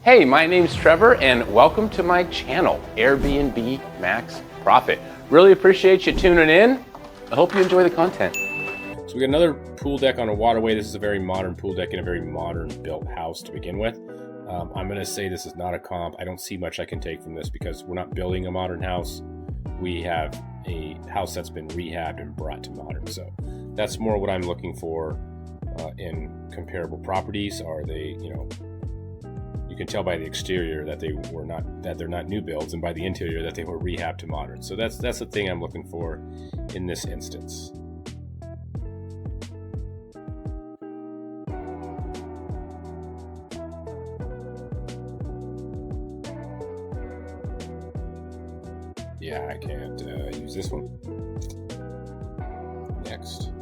Hey, my name's Trevor and welcome to my channel, Airbnb Max Profit. Really appreciate you tuning in. I hope you enjoy the content. So we got another pool deck on a waterway. This is a very modern pool deck in a very modern built house to begin with. I'm going to say this is not a comp. I don't see much I can take from this because we're not building a modern house. We have a house that's been rehabbed and brought to modern. So that's more what I'm looking for in comparable properties. Are they, you can tell by the exterior that they're not new builds, and by the interior that they were rehabbed to modern. So that's the thing I'm looking for in this instance. Yeah, I can't use this one. Next.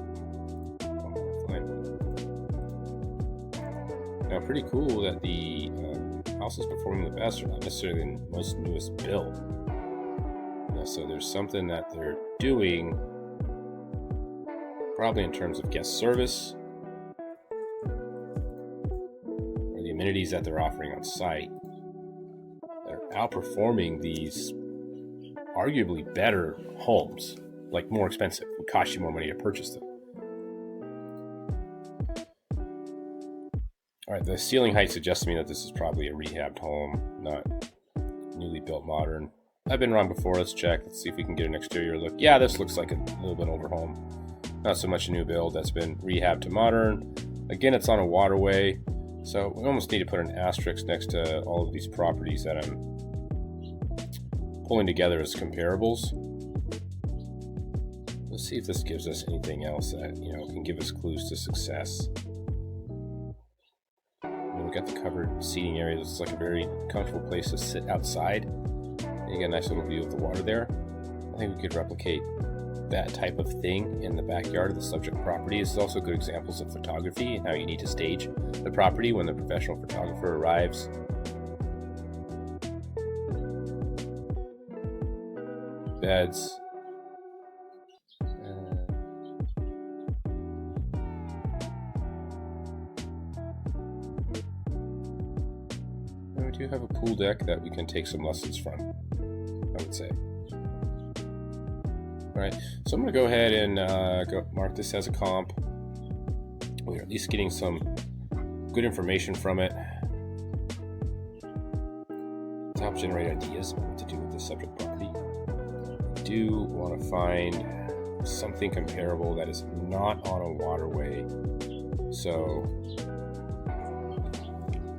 Now, pretty cool that the houses performing the best are not necessarily the most newest build. So there's something that they're doing, probably in terms of guest service or the amenities that they're offering on site, that are outperforming these arguably better homes, like more expensive, would cost you more money to purchase them. All right, the ceiling height suggests to me that this is probably a rehabbed home, not newly built modern. I've been wrong before. Let's check. Let's see if we can get an exterior look. Yeah, this looks like a little bit older home. Not so much a new build that's been rehabbed to modern. Again, it's on a waterway, so we almost need to put an asterisk next to all of these properties that I'm pulling together as comparables. Let's see if this gives us anything else that can give us clues to success. We got the covered seating area. This is like a very comfortable place to sit outside. And you get a nice little view of the water there. I think we could replicate that type of thing in the backyard of the subject property. This is also good examples of photography and how you need to stage the property when the professional photographer arrives. Beds. We do have a pool deck that we can take some lessons from, I would say. All right, so I'm going to go ahead and mark this as a comp. We're at least getting some good information from it to help generate ideas on what to do with this subject property. I do want to find something comparable that is not on a waterway. So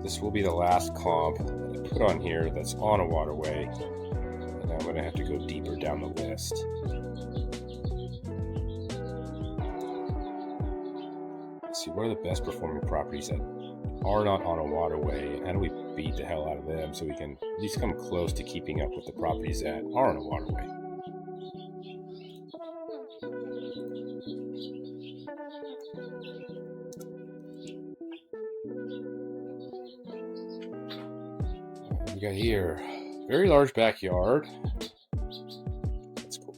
this will be the last comp that I put on here that's on a waterway, and I'm going to have to go deeper down the list. Let's see, what are the best performing properties that are not on a waterway, and how do we beat the hell out of them so we can at least come close to keeping up with the properties that are on a waterway? We got here, very large backyard. That's cool.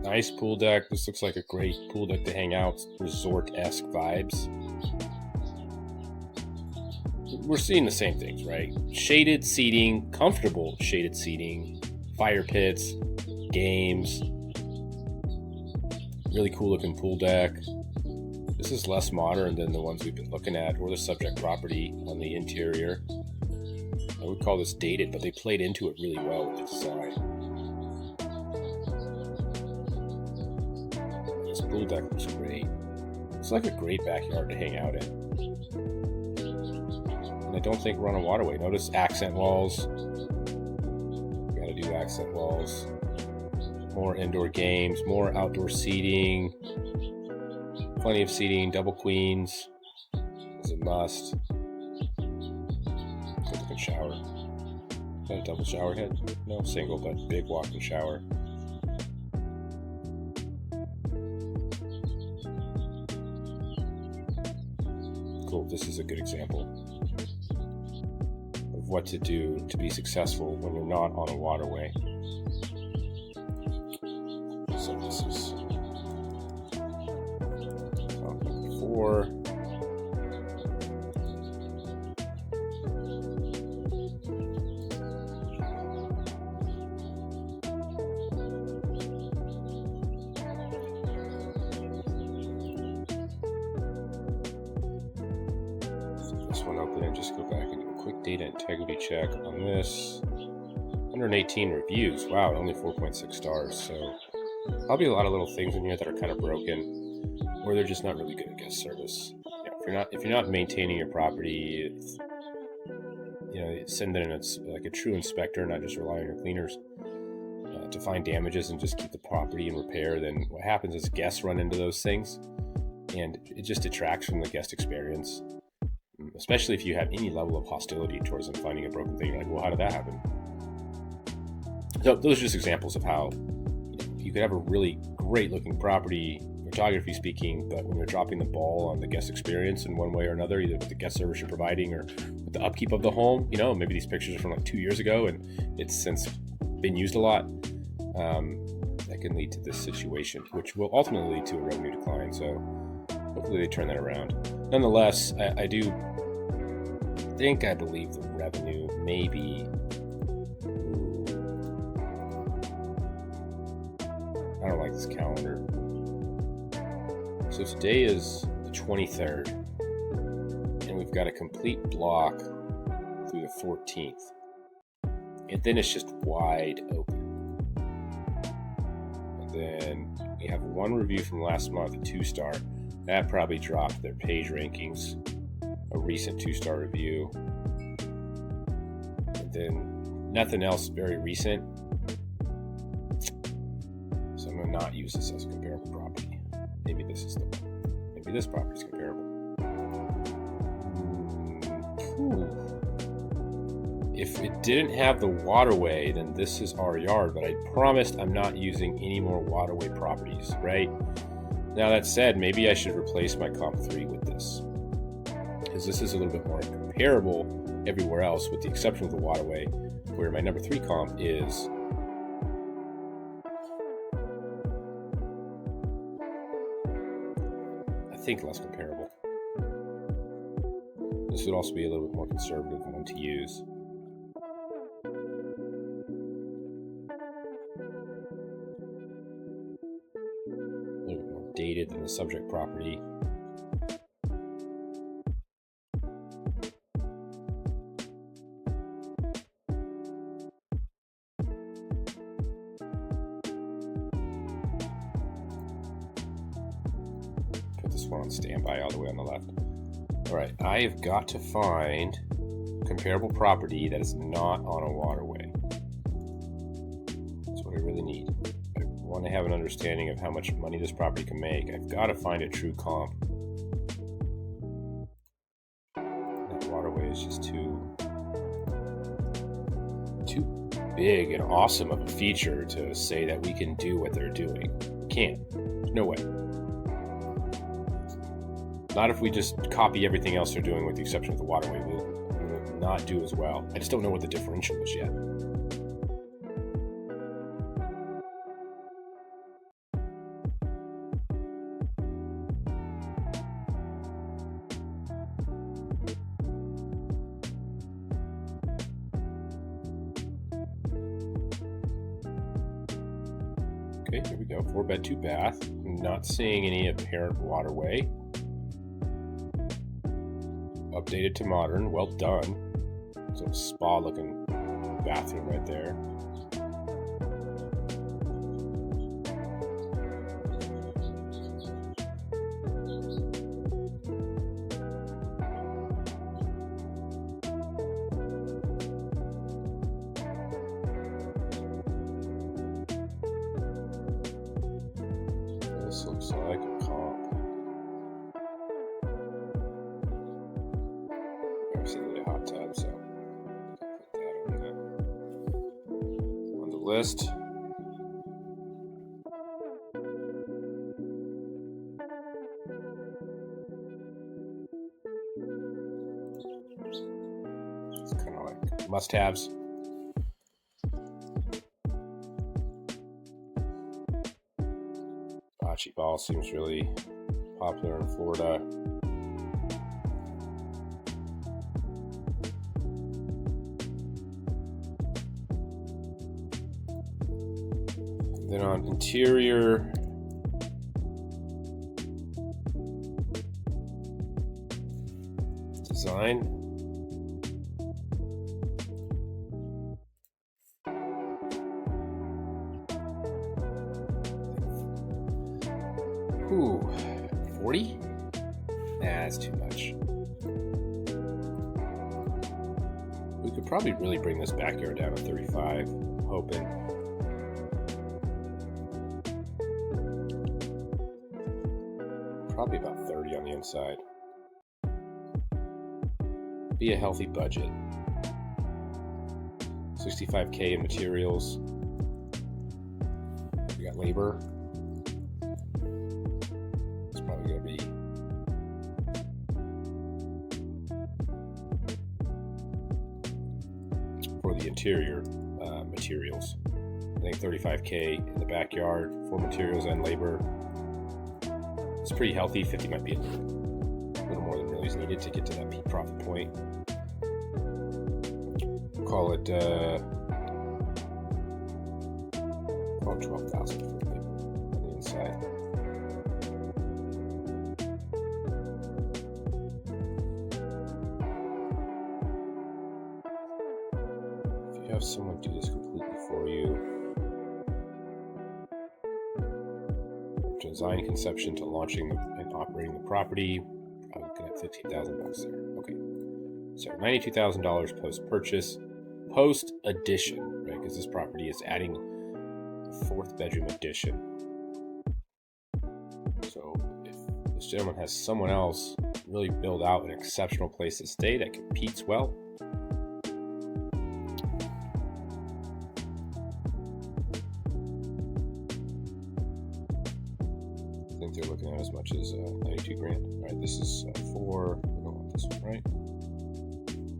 Nice pool deck. This looks like a great pool deck to hang out. Resort-esque vibes. We're seeing the same things, right? Shaded seating, comfortable shaded seating, fire pits, games. Really cool looking pool deck. This is less modern than the ones we've been looking at, or the subject property on the interior. I would call this dated, but they played into it really well with the design. This pool deck looks great. It's like a great backyard to hang out in. And I don't think we're on a waterway. Notice accent walls. Gotta do accent walls. More indoor games, more outdoor seating. Plenty of seating, double queens is a must. Good shower. Is that a double shower head? No, single, but big walk-in shower. Cool. This is a good example of what to do to be successful when you're not on a waterway. So this is number 4. And just go back and do a quick data integrity check on this. 118 reviews. Wow, only 4.6 stars. So probably a lot of little things in here that are kind of broken, or they're just not really good at guest service. If you're not maintaining your property, send in like a true inspector, not just rely on your cleaners to find damages and just keep the property in repair. Then what happens is guests run into those things, and it just detracts from the guest experience. Especially if you have any level of hostility towards them finding a broken thing. You're like, well, how did that happen? So those are just examples of how you could have a really great looking property, photography speaking, but when you're dropping the ball on the guest experience in one way or another, either with the guest service you're providing or with the upkeep of the home, maybe these pictures are from like 2 years ago and it's since been used a lot, that can lead to this situation, which will ultimately lead to a revenue decline. So hopefully they turn that around. Nonetheless, I believe the revenue may be, I don't like this calendar. So today is the 23rd, and we've got a complete block through the 14th. And then it's just wide open. And then we have one review from last month, a 2-star. That probably dropped their page rankings. A recent 2-star review. And then nothing else very recent. So I'm going to not use this as a comparable property. Maybe this is the one. Maybe this property is comparable. If it didn't have the Waterway, then this is our yard, but I promised I'm not using any more Waterway properties, right? Now that said, maybe I should replace my comp 3 with this, because this is a little bit more comparable everywhere else, with the exception of the Waterway, where my number 3 comp is I think less comparable. This would also be a little bit more conservative one to use. A little bit more dated than the subject property. This one on standby all the way on the left. All right, I have got to find a comparable property that is not on a Waterway. That's what I really need. I want to have an understanding of how much money this property can make. I've got to find a true comp. That Waterway is just too big and awesome of a feature to say that we can do what they're doing. Can't. There's no way. Not if we just copy everything else they're doing with the exception of the Waterway. We'll not do as well. I just don't know what the differential is yet. Okay, here we go. 4-bed, 2-bath. Not seeing any apparent Waterway. Updated to modern, well done. So a spa looking bathroom right there. This looks like a comp. Absolutely a hot tub, so put that on the list. It's kind of like must-haves. Bocce ball seems really popular in Florida. Then on interior, design, Ooh, 40? Nah, that's too much. We could probably really bring this backyard down to 35, I'm hoping. Probably about 30 on the inside. Be a healthy budget. 65K in materials. We got labor. It's probably going to be for the interior materials. I think 35K in the backyard for materials and labor. It's pretty healthy. 50 might be a little more than really is needed to get to that peak profit point. Call it 12,000 for labor on the inside. If you have someone do this completely for you, design conception to launching and operating the property, probably looking at $15,000 there. Okay, so $92,000 post-purchase, post-addition, right? Because this property is adding a fourth bedroom addition. So if this gentleman has someone else really build out an exceptional place to stay that competes well, I think they're looking at as much as 92 grand. All right, this is for, we don't want this one, right?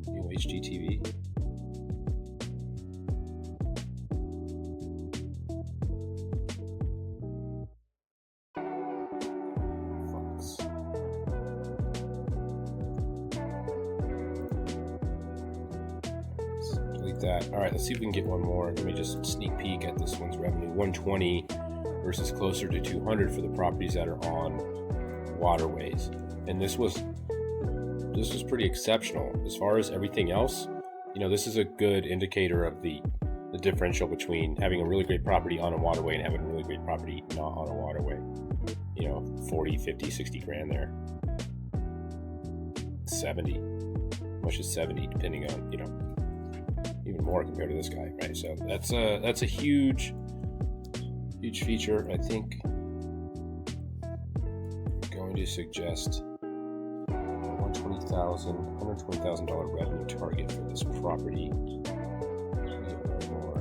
New HGTV. Delete that. All right, let's see if we can get one more. Let me just sneak peek at this one's revenue. 120 versus closer to 200 for the properties that are on waterways. And this was pretty exceptional. As far as everything else, you know, this is a good indicator of the differential between having a really great property on a waterway and having a really great property not on a waterway. You know, 40, 50, 60 grand there. 70. Much as 70, depending on, you know, even more compared to this guy, right? So that's a huge feature. I think I'm going to suggest $120,000 revenue target for this property. More.